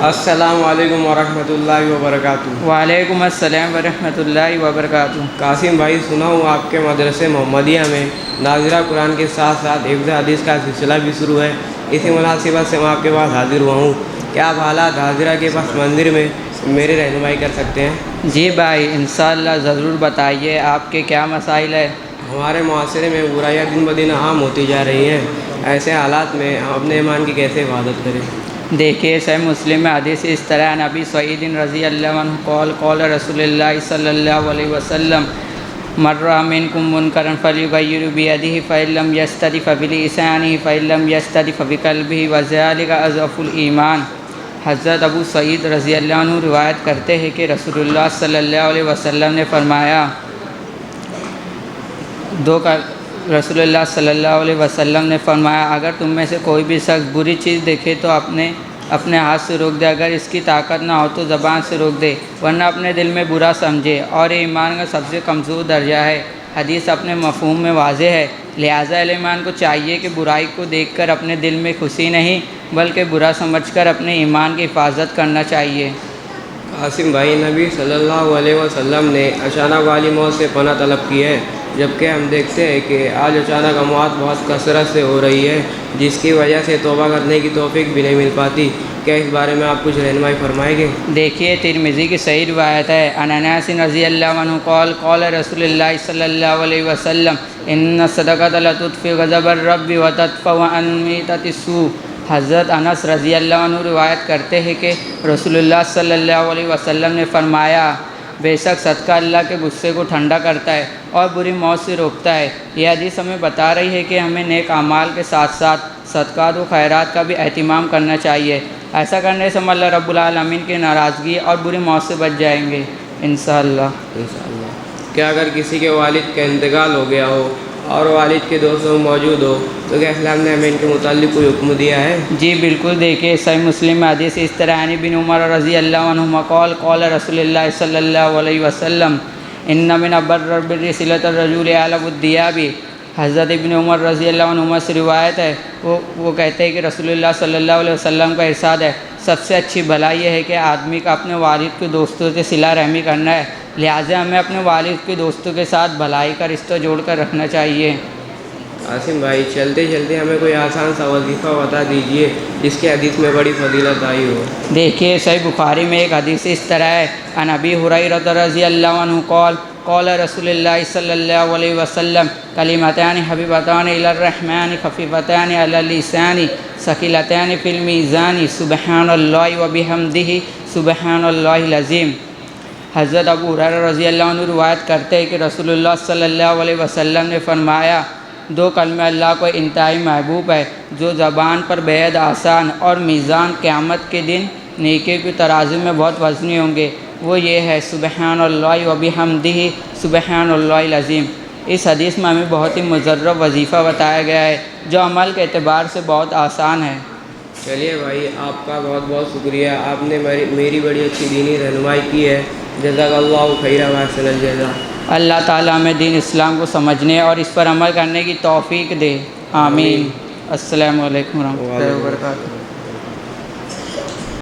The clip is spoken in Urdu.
السلام علیکم ورحمۃ اللہ وبرکاتہ۔ وعلیکم السلام ورحمۃ اللہ وبرکاتہ۔ قاسم بھائی، سنا ہوں آپ کے مدرسے محمدیہ میں ناظرہ قرآن کے ساتھ ساتھ حفظ حدیث کا سلسلہ بھی شروع ہے۔ اسی مناسبت سے میں آپ کے پاس حاضر ہوا ہوں۔ کیا آپ حالات حاضرہ کے پس منظر میں میری رہنمائی کر سکتے ہیں؟ جی بھائی، انشاءاللہ ضرور بتائیے آپ کے کیا مسائل ہے۔ ہمارے معاشرے میں برائیاں دن بدن عام ہوتی جا رہی ہیں۔ ایسے حالات میں ہم اپنے ایمان کی کیسے حفاظت کریں؟ دیکھیے، صحیح مسلم میں حدیث اس طرح ہے، نبی سعید رضی اللہ عنہ قال رسول اللہ صلی اللہ علیہ وسلم من رأى منکم منکرا فلیغیرہ بیدہ فإن لم یستطع فبلسانہ فإن لم یستطع فبقلبہ وذلک اضعف الایمان۔ حضرت ابو سعید رضی اللہ عنہ روایت کرتے ہیں کہ رسول اللہ صلی اللہ علیہ وسلم نے فرمایا رسول اللہ صلی اللہ علیہ وسلم نے فرمایا اگر تم میں سے کوئی بھی شخص بری چیز دیکھے تو اپنے ہاتھ سے روک دے، اگر اس کی طاقت نہ ہو تو زبان سے روک دے، ورنہ اپنے دل میں برا سمجھے، اور یہ ایمان کا سب سے کمزور درجہ ہے۔ حدیث اپنے مفہوم میں واضح ہے، لہٰذا اہل ایمان کو چاہیے کہ برائی کو دیکھ کر اپنے دل میں خوشی نہیں بلکہ برا سمجھ کر اپنے ایمان کی حفاظت کرنا چاہیے۔ قاسم بھائی، نبی صلی اللہ علیہ وسلم نے اچانک والی موت سے پناہ طلب کی ہے، جبکہ ہم دیکھتے ہیں کہ آج اچانک اموات بہت کثرت سے ہو رہی ہے، جس کی وجہ سے توبہ کرنے کی توفیق بھی نہیں مل پاتی۔ کیا اس بارے میں آپ کچھ رہنمائی فرمائیں گے؟ دیکھیے، ترمذی کی صحیح روایت ہے، عن انس رضی اللہ عنہ قال رسول اللہ صلی اللہ علیہ وسلم ان الصدقۃ لتطفئ غضب الرب وتدفع عن میتۃ السوء۔ حضرت انس رضی اللہ عنہ روایت کرتے ہیں کہ رسول اللہ صلی اللہ علیہ وسلم نے فرمایا بے شک صدقہ اللہ کے غصے کو ٹھنڈا کرتا ہے اور بری موت سے روکتا ہے۔ یہ حدیث ہمیں بتا رہی ہے کہ ہمیں نیک اعمال کے ساتھ ساتھ صدقات و خیرات کا بھی اہتمام کرنا چاہیے۔ ایسا کرنے سے ہم اللہ رب العالمین کی ناراضگی اور بری موت سے بچ جائیں گے انشاءاللہ۔ کیا اگر کسی کے والد کا انتقال ہو گیا ہو اور والد کے دوست موجود ہو تو کیا اسلام نے ہمیں ان کے متعلق کوئی حکم دیا ہے؟ جی بالکل، دیکھیے صحیح مسلم میں حدیث اس طرح ہے، ابن عمر رضی اللہ عنہما قال رسول اللہ صلی اللہ علیہ وسلم ان من بر البر صلۃ الرجل اعلى الدیاب۔ حضرت ابن عمر رضی اللہ عنہما سے روایت ہے، وہ کہتے ہیں کہ رسول اللہ صلی اللہ علیہ وسلم کا ارشاد ہے سب سے اچھی بھلائی یہ ہے کہ آدمی کا اپنے والد کے دوستوں سے صلہ رحمی کرنا ہے، لہٰذا ہمیں اپنے والد کے دوستوں کے ساتھ بھلائی کا رشتہ جوڑ کر رکھنا چاہیے۔ قاسم بھائی، چلتے چلتے ہمیں کوئی آسان سا وظیفہ بتا دیجئے جس کے حدیث میں بڑی فضیلت آئی ہو۔ دیکھیے، صحیح بخاری میں ایک حدیث اس طرح ہے، عن ابی ہریرہ رضی اللہ عنہ قال رسول اللہ صلی اللہ علیہ وسلم کلمتان حبیبتان الی الرحمن خفیفتان علی اللسان ثقیلتان فی المیزان سبحان اللہ وبحمدہ سبحان اللہ العظیم۔ حضرت ابو ہریرہ رضی اللہ عنہ روایت کرتے ہیں کہ رسول اللہ صلی اللہ علیہ وسلم نے فرمایا دو کلمے اللہ کو انتہائی محبوب ہے جو زبان پر بےحد آسان اور میزان قیامت کے دن نیکی کی ترازو میں بہت وزنی ہوں گے، وہ یہ ہے سبحان اللہ وبحمدہ سبحان اللہ العظیم۔ اس حدیث میں ہمیں بہت ہی مجرب وظیفہ بتایا گیا ہے جو عمل کے اعتبار سے بہت آسان ہے۔ چلیے بھائی، آپ کا بہت بہت شکریہ، آپ نے میری بڑی اچھی دینی رہنمائی کی ہے۔ جزاک اللہ خیرا واحسن الجزا۔ اللہ تعالیٰ ہمیں دین اسلام کو سمجھنے اور اس پر عمل کرنے کی توفیق دے، آمین۔ السلام علیکم ورحمۃ اللہ وبرکاتہ۔